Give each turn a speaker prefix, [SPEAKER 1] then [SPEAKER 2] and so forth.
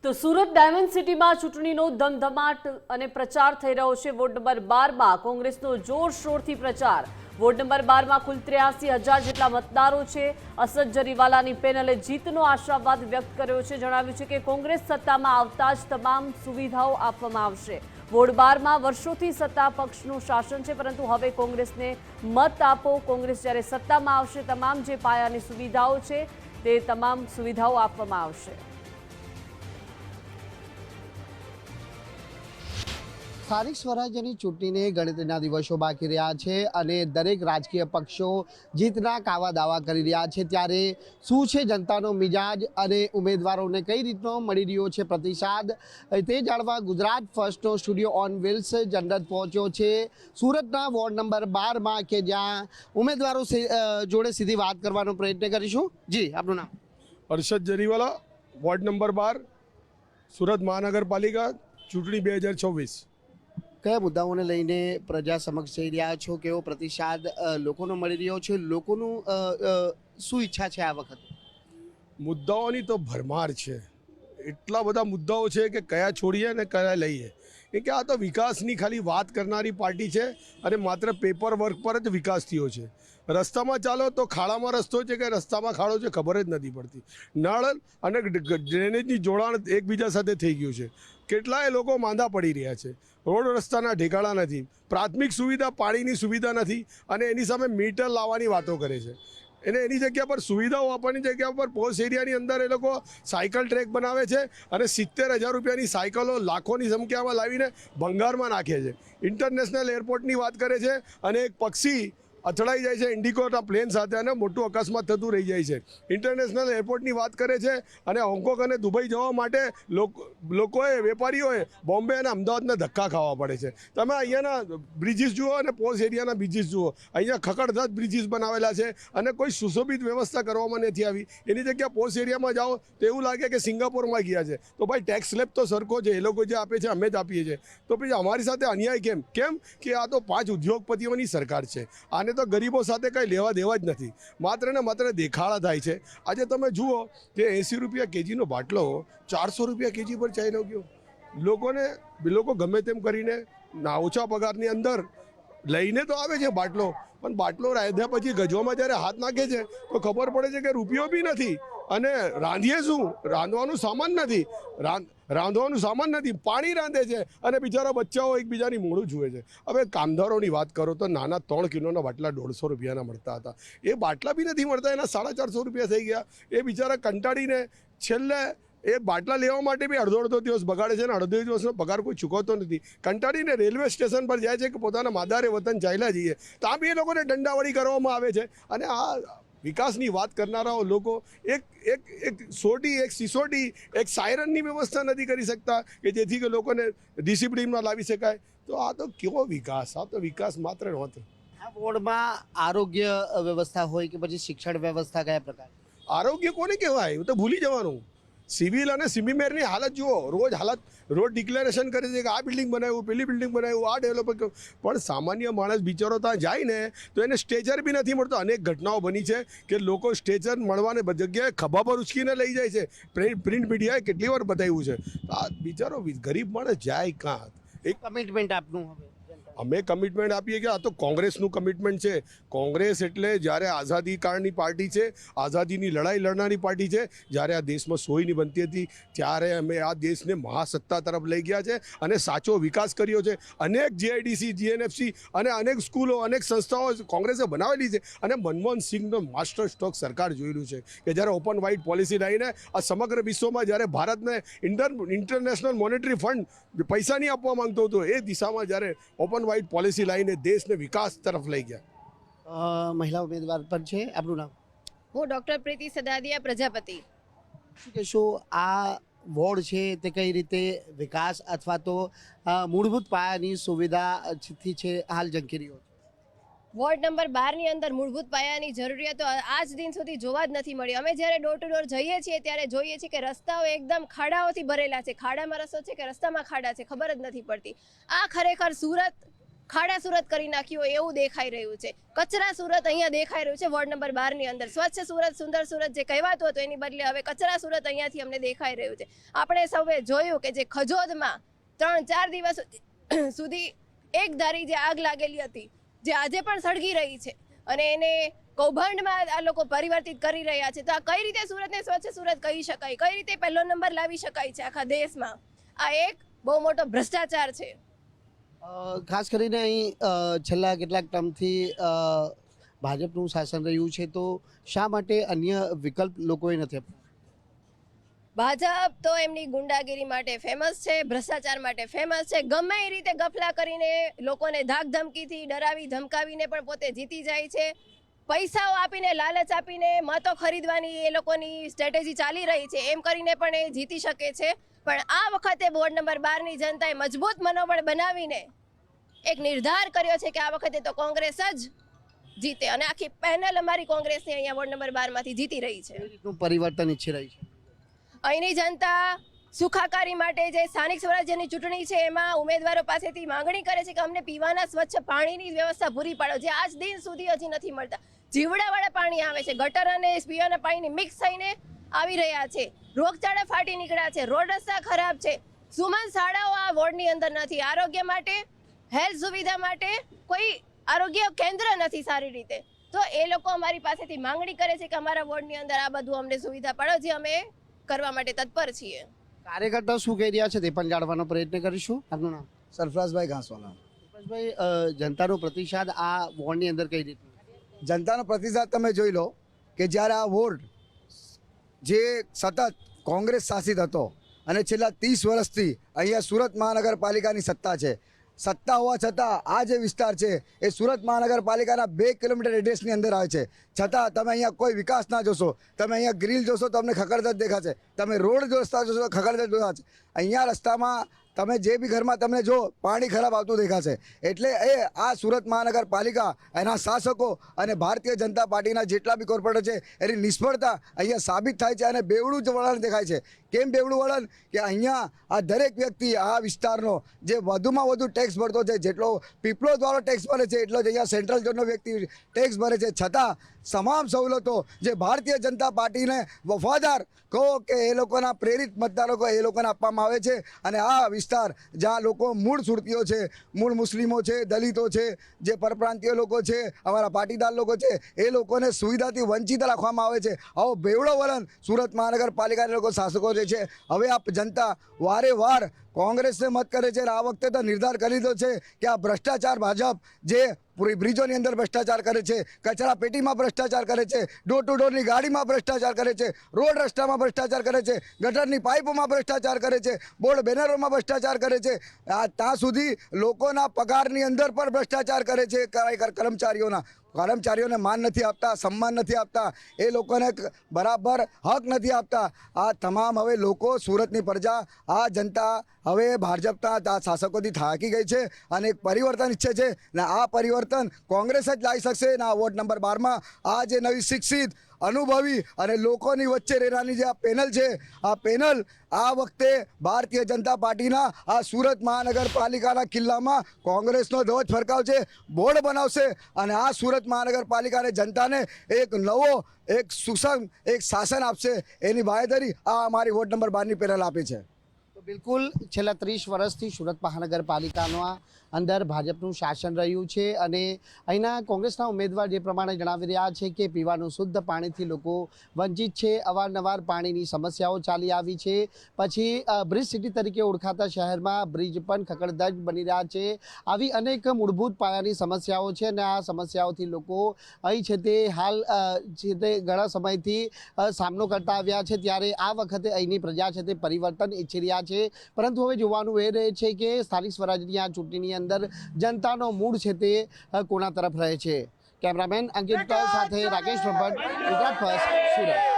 [SPEAKER 1] તો સુરત ડાયમંડ સિટીમાં ચૂંટણીનો ધમધમાટ અને પ્રચાર થઈ રહ્યો છે। વોર્ડ નંબર 12માં કોંગ્રેસનો જોરશોરથી પ્રચાર। વોર્ડ નંબર 12માં કુલ 83,000 જેટલા મતદારો છે। અસદ જરીવાલાની પેનલે જીતનો આશાવાદ વ્યક્ત કર્યો છે। જણાવ્યું છે કે કોંગ્રેસ સત્તામાં આવતા જ તમામ સુવિધાઓ આપવામાં આવશે। વોર્ડ 12માં વર્ષોથી સત્તા પક્ષનું શાસન છે, પરંતુ હવે કોંગ્રેસને મત આપો। કોંગ્રેસ જ્યારે સત્તામાં આવશે તમામ જે પાયાની સુવિધાઓ છે તે તમામ સુવિધાઓ આપવામાં આવશે।
[SPEAKER 2] સ્થાનિક સ્વરાજ્યની ચૂંટણીને ગણતરીના દિવસો બાકી રહ્યા છે અને દરેક રાજકીય પક્ષો જીતના કાવા દાવા કરી રહ્યા છે, ત્યારે શું છે જનતાનો મિજાજ અને ઉમેદવારોને કઈ રીતનો મળી રહ્યો છે પ્રતિસાદ, તે જાણવા ગુજરાત ફર્સ્ટનો સ્ટુડિયો ઓન વ્હીલ્સ જનરત પહોંચ્યો છે સુરતના વોર્ડ નંબર 12માં, કે જ્યાં ઉમેદવારો જોડે સીધી વાત કરવાનો પ્રયત્ન કરીશું। જી, આપનું નામ?
[SPEAKER 3] અરશદ જરીવાલા, વોર્ડ નંબર 12, સુરત મહાનગરપાલિકા, ચૂંટણી 2024।
[SPEAKER 2] કયા મુદ્દાઓને લઈને પ્રજા સમક્ષ જઈ રહ્યા છો? કેવો પ્રતિસાદ લોકોનો મળી રહ્યો છે? લોકોનું શું ઈચ્છા છે આ વખત?
[SPEAKER 3] મુદ્દાઓની તો ભરમાર છે। એટલા બધા મુદ્દાઓ છે કે કયા છોડીએ ને કયા લઈએ। કે આ તો વિકાસની ખાલી વાત કરનારી પાર્ટી છે અને માત્ર પેપર વર્ક પર જ વિકાસ થયો છે। રસ્તામાં ચાલો તો ખાડામાં રસ્તો છે કે રસ્તામાં ખાડો છે ખબર જ નથી પડતી। નળ અને ડ્રેનેજની જોડાણ એકબીજા સાથે થઈ ગયું છે। કેટલાય લોકો માંદા પડી રહ્યા છે। રોડ રસ્તાના ઠેકાણા નથી, પ્રાથમિક સુવિધા પાણીની સુવિધા નથી અને એની સામે મીટર લાવવાની વાતો કરે છે। એને એની જગ્યા પર સુવિધાઓ આપવાની જગ્યા પર પોસ્ટ એરિયાની અંદર એ લોકો સાયકલ ટ્રેક બનાવે છે અને 70,000 રૂપિયાની સાયકલો લાખોની સંખ્યામાં લાવીને ભંગારમાં નાખે છે। ઇન્ટરનેશનલ એરપોર્ટની વાત કરે છે અને એક પક્ષી અથડાઈ જાય છે ઇન્ડિકોના પ્લેન સાથે અને મોટું અકસ્માત થતું રહી જાય છે। ઇન્ટરનેશનલ એરપોર્ટની વાત કરે છે અને હોંગકોંગ અને દુબઈ જવા માટે લોકોએ, વેપારીઓએ બોમ્બે અને અમદાવાદના ધક્કા ખાવા પડે છે। તમે અહીંયાના બ્રિજીસ જુઓ અને પોસ્ટ એરિયાના બ્રિજીસ જુઓ, અહીંયા ખખડધજ બ્રિજીસ બનાવેલા છે અને કોઈ સુશોભિત વ્યવસ્થા કરવામાં નથી આવી। એની જગ્યા પોસ્ટ એરિયામાં જાઓ તો એવું લાગે કે સિંગાપોરમાં ગયા છે। તો ભાઈ ટેક્સ સ્લેબ તો સરખો છે, એ લોકો જે આપે છે અમે જ આપીએ છીએ, તો પછી અમારી સાથે અન્યાય કેમ કે આ તો 5 ઉદ્યોગપતિઓની સરકાર છે। આને તો ગરીબો સાથે કંઈ લેવા દેવા જ નથી, માત્ર ને માત્ર દેખાડા થાય છે। આજે તમે જુઓ કે 80 રૂપિયા કેજીનો બાટલો 400 રૂપિયા કેજી પર ચાલ્યો ગયો। લોકો ગમે તેમ કરીને ઓછા પગારની અંદર લઈને તો આવે છે બાટલો, પણ બાટલો રાંધ્યા પછી ગજવામાં જ્યારે હાથ નાખે છે તો ખબર પડે છે કે રૂપિયો બી નથી અને રાંધીએ શું? રાંધવાનું સામાન નથી, પાણી રાંધે છે અને બિચારા બચ્ચાઓ એકબીજાની મોઢું જુએ છે। હવે કામદારોની વાત કરો તો નાના 3 કિલોના બાટલા 150 રૂપિયાના મળતા હતા, એ બાટલા બી નથી મળતા, એના 450 રૂપિયા થઈ ગયા। એ બિચારા કંટાળીને છેલ્લે એ બાટલા લેવા માટે બી અડધો દિવસ બગાડે છે અને અડધો દિવસનો પગાર કોઈ ચૂકવતો નથી। કંટાળીને રેલવે સ્ટેશન પર જાય છે કે પોતાના માદારે વતન ચાલ્યા જઈએ, ત્યાં બી એ લોકોને દંડાવળી કરવામાં આવે છે। અને આ વિકાસની વાત કરનારાઓ લોકો એક સોટી, એક સિસોટી, એક સાયરનની વ્યવસ્થા નથી કરી શકતા કે જેથી કે લોકોને ડિસિપ્લિનમાં લાવી શકાય। તો આ તો કેવો વિકાસ? આ તો વિકાસ માત્ર નહોતો।
[SPEAKER 2] આ વોર્ડમાં આરોગ્ય વ્યવસ્થા હોય કે પછી શિક્ષણ વ્યવસ્થા કયા પ્રકાર?
[SPEAKER 3] આરોગ્ય કોને કહેવાય? તો ભૂલી જવાનું। સિવિલ અને સિમીમેરની હાલત જુઓ, રોજ ડિક્લેરેશન કરે છે કે આ બિલ્ડિંગ બનાવ્યું, પેલી બિલ્ડિંગ બનાવ્યું, આ ડેવલપ કર્યું, પણ સામાન્ય માણસ બિચારો ત્યાં જાય ને તો એને સ્ટેચર બી નથી મળતો। અનેક ઘટનાઓ બની છે કે લોકો સ્ટેચર મળવાને જગ્યાએ ખભા પર ઉચકીને લઈ જાય છે। પ્રિન્ટ મીડિયાએ કેટલી વાર બતાવ્યું છે। આ બિચારો ગરીબ માણસ જાય કાં?
[SPEAKER 2] એક કમિટમેન્ટ આપનું હવે
[SPEAKER 3] અમે કમિટમેન્ટ આપીએ કે આ તો કોંગ્રેસનું કમિટમેન્ટ છે। કોંગ્રેસ એટલે જ્યારે આઝાદી કાળની પાર્ટી છે, આઝાદીની લડાઈ લડનારી પાર્ટી છે। જ્યારે આ દેશમાં સોયની બનતી હતી ત્યારે અમે આ દેશને મહાસત્તા તરફ લઈ ગયા છે અને સાચો વિકાસ કર્યો છે। અનેક GIDC, GNFC અને અનેક સ્કૂલો, અનેક સંસ્થાઓ કોંગ્રેસે બનાવેલી છે અને મનમોહન સિંહનો માસ્ટર સ્ટ્રોક સરકાર જોયેલું છે કે જ્યારે ઓપન વાઇડ પોલિસી લાવીને આ સમગ્ર વિશ્વમાં જ્યારે ભારતને ઇન્ટરનેશનલ મોનેટરી ફંડ પૈસા નહીં આપવા માંગતો હતો, એ દિશામાં જ્યારે ઓપન વાઇડ પોલિસી લાવીને દેશને વિકાસ તરફ લઈ ગયા।
[SPEAKER 2] મહિલા ઉમેદવાર પર છે, આપનું નામ?
[SPEAKER 4] હું ડૉક્ટર પ્રીતિ સદાદિયા, પ્રજાપતિ।
[SPEAKER 2] શું કહેશો, આ વોર્ડ છે તે કઈ રીતે વિકાસ અથવા તો મૂળભૂત પાયાની સુવિધાથી છે હાલ ઝંખી રહ્યો છે?
[SPEAKER 4] વોર્ડ નંબર 12ની અંદર મૂળભૂત પાયાની જરૂરિયાતો આજ દિન સુધી જોવા જ નથી મળી। અમે જ્યારે ડોર ટુ ડોર જઈએ છીએ ત્યારે જોઈએ છીએ કે રસ્તાઓ એકદમ ખાડાઓથી ભરેલા છે। ખાડામાં રસ્તો છે કે રસ્તામાં ખાડા છે ખબર જ નથી પડતી। આ ખરેખર સુરત ખાડા સુરત કરી નાખ્યું હોય એવું દેખાઈ રહ્યું છે. કચરા સુરત અહીંયા દેખાઈ રહ્યું છે વોર્ડ નંબર 12 ની અંદર. સ્વચ્છ સુરત, સુંદર સુરત જે કહેવાતું હતું એની બદલે હવે કચરા સુરત અહીંયાથી અમને દેખાઈ રહ્યું છે. આપણે સૌએ જોયું કે જે ખજોદમાં 3-4 દિવસ સુધી એક ધારી જે આગ લાગેલી હતી, જે આજે પણ સળગી રહી છે અને એને કૌભાંડમાં આ લોકો પરિવર્તિત કરી રહ્યા છે. તો આ કઈ રીતે સુરતને સ્વચ્છ સુરત કહી શકાય? કઈ રીતે પહેલો નંબર લાવી શકાય છે આખા દેશમાં? આ એક બહુ મોટો ભ્રષ્ટાચાર છે.
[SPEAKER 2] ખાસ કરીને અહીં છેલ્લા કેટલાક ટર્મથી ભાજપનું શાસન રહ્યું છે, તો શા માટે અન્ય વિકલ્પ લોકોએ નથી આપ્યા?
[SPEAKER 4] ભાજપ તો એમની ગુંડાગીરી માટે ફેમસ છે, ભ્રષ્ટાચાર માટે ફેમસ છે. ગમે એ રીતે ગફલા કરીને લોકોને ધાક ધમકીથી ડરાવી ધમકાવીને પણ પોતે જીતી જાય છે. પૈસાઓ આપીને, લાલચ આપીને મતો ખરીદવાની એ લોકોની સ્ટ્રેટેજી ચાલી રહી છે. એમ કરીને પણ એ જીતી શકે છે. પણ આ વખતે વોર્ડ નંબર 12 ની જનતાએ મજબૂત મનોબળ બનાવીને એક નિર્ધાર કર્યો છે કે આ વખતે તો કોંગ્રેસ જ જીતે અને આખી પેનલ અમારી કોંગ્રેસની અહીંયા વોર્ડ નંબર 12 માંથી જીતી રહી છે.
[SPEAKER 2] કેવી રીતનું પરિવર્તન ઈચ્છી રહી છે?
[SPEAKER 4] અહીંની જનતા સુખાકારી માટે જે સ્થાનિક સ્વરાજ્યની ચૂંટણી છે એમાં ઉમેદવારો પાસેથી માંગણી કરે છે કે અમને પીવાના સ્વચ્છ પાણીની વ્યવસ્થા પૂરી પાડો, જે આજ દિન સુધી હજી નથી મળતા. જીવડાવાળા પાણી આવે છે, ગટર અને પીવાના પાણીની મિક્સ થઈને આવી રહ્યા છે. રોગચાળા ફાટી નીકળ્યા છે, રોડ રસ્તા ખરાબ છે, સુમન શાળાઓ આ વોર્ડની અંદર નથી, આરોગ્ય માટે, હેલ્થ સુવિધા માટે કોઈ આરોગ્ય કેન્દ્ર નથી સારી રીતે. તો એ લોકો અમારી પાસેથી માંગણી કરે છે કે અમારા વોર્ડની અંદર આ બધું અમને સુવિધા પાડો, જે અમે કરવા માટે તત્પર છીએ.
[SPEAKER 2] કાર્યકર્તાઓ શું કહી રહ્યા છે તે પણ જાણવાનો પ્રયત્ન કરીશું. આપનું નામ?
[SPEAKER 5] સરફરાઝભાઈ ઘાસવાલા.
[SPEAKER 2] ભાઈ, જનતાનો પ્રતિસાદ આ વોર્ડની અંદર કઈ રીતનું?
[SPEAKER 5] જનતાનો પ્રતિસાદ તમે જોઈ લો કે જ્યારે આ વોર્ડ જે સતત કોંગ્રેસ શાસિત હતો અને છેલ્લા 30 વર્ષથી અહીંયા સુરત મહાનગરપાલિકાની સત્તા છે, સત્તા હોવા છતાં આ જે વિસ્તાર છે એ સુરત મહાનગરપાલિકાના 2 કિલોમીટર રેડિયસની અંદર આવે છે, છતાં તમે અહીંયા કોઈ વિકાસ ના જોશો. તમે અહીંયા ગ્રીલ જોશો તો તમને ખખડધજ દેખાશે, તમે રોડ રસ્તા જોશો તો ખખડધજ દેખાશે. અહીંયા રસ્તામાં તમે જે બી ઘરમાં તમને જો પાણી ખરાબ આવતું દેખાશે. એટલે એ આ સુરત મહાનગરપાલિકા, એના શાસકો અને ભારતીય જનતા પાર્ટીના જેટલા બી કોર્પોરેટર છે એની નિષ્ફળતા અહીંયા સાબિત થાય છે. અને બેવડું જ વલણ દેખાય છે. કેમ બેવડું વલણ? કે અહીંયા આ દરેક વ્યક્તિ આ વિસ્તારનો જે વધુમાં વધુ ટેક્સ ભરતો છે, જેટલો પીપલોદવાળો ટેક્સ ભરે છે એટલો જ અહીંયા સેન્ટ્રલ ઝોનનો વ્યક્તિ ટેક્સ ભરે છે, છતાં તમામ સવલતો જે ભારતીય જનતા પાર્ટીને વફાદાર કહો કે એ લોકોના પ્રેરિત મતદારો એ લોકોને આપવામાં આવે છે. અને આ વિસ્તાર જ્યાં લોકો મૂળ સુરતીઓ છે, મૂળ મુસ્લિમો છે, દલિતો છે, જે પરપ્રાંતીય લોકો છે, અમારા પાટીદાર લોકો છે, એ લોકોને સુવિધાથી વંચિત રાખવામાં આવે છે. આવો બેવડો વલણ સુરત મહાનગરપાલિકાના લોકો શાસકો જે છે. હવે આ જનતા વારે વાર કોંગ્રેસને મત કરે છે. આ વખતે તો નિર્ધાર કરી લીધો છે કે આ ભ્રષ્ટાચાર ભાજપ જે બ્રિજોની અંદર ભ્રષ્ટાચાર કરે છે, કચરા પેટીમાં ભ્રષ્ટાચાર કરે છે, ડોર ટુ ડોરની ગાડીમાં ભ્રષ્ટાચાર કરે છે, રોડ રસ્તામાં ભ્રષ્ટાચાર કરે છે, ગટરની પાઇપોમાં ભ્રષ્ટાચાર કરે છે, બોર્ડ બેનરોમાં ભ્રષ્ટાચાર કરે છે, ત્યાં સુધી લોકોના પગારની અંદર પણ ભ્રષ્ટાચાર કરે છે. કર્મચારીઓને માન નથી આપતા, સન્માન નથી આપતા, એ લોકોને બરાબર હક નથી આપતા. આ તમામ હવે લોકો, સુરતની પ્રજા, આ જનતા હવે ભાજપના શાસકોથી થાકી ગઈ છે અને એક પરિવર્તન ઈચ્છે છે. ને આ પરિવર્તન કોંગ્રેસ જ લાવી શકશે. ને આ વોર્ડ નંબર 12માં આ જે નવી શિક્ષિત, અનુભવી અને લોકોની વચ્ચે રહેવાની જે આ પેનલ છે, આ પેનલ આ વખતે ભારતીય જનતા પાર્ટીના આ સુરત મહાનગરપાલિકાના કિલ્લામાં કોંગ્રેસનો ધ્વજ ફરકાવશે, બોર્ડ બનાવશે અને આ સુરત મહાનગરપાલિકાને જનતાને એક નવો, એક સુસંગ, એક શાસન આપશે. એની બાંયધરી આ અમારી વોર્ડ નંબર 12ની પેનલ આપી છે.
[SPEAKER 2] તો બિલકુલ છેલ્લા 30 વર્ષથી સુરત મહાનગરપાલિકાના અંદર ભાજપનું શાસન રહ્યું છે અને અહીંના કોંગ્રેસના ઉમેદવાર જે પ્રમાણે જણાવી રહ્યા છે કે પીવાનું શુદ્ધ પાણીથી લોકો વંચિત છે. અવારનવાર પાણીની સમસ્યાઓ ચાલી આવી છે. પછી બ્રિજ સિટી તરીકે ઓળખાતા શહેરમાં બ્રિજ પણ ખખડધજ બની રહ્યા છે. આવી અનેક મૂળભૂત પાયાની સમસ્યાઓ છે અને આ સમસ્યાઓથી લોકો અહીં છે તે હાલ છે તે ઘણા સમયથી સામનો કરતા આવ્યા છે. ત્યારે આ વખતે અહીંની પ્રજા છે તે પરિવર્તન ઈચ્છી રહ્યા છે. પરંતુ હવે જોવાનું એ રહે છે કે સ્થાનિક સ્વરાજની આ ચૂંટણીની અંદર જનતાનો મૂડ છે તે કોના તરફ રહે છે. કેમેરામેન અંકિત સાથે રાકેશ ભટ્ટ, ગુજરાત ફર્સ્ટ, સુરત.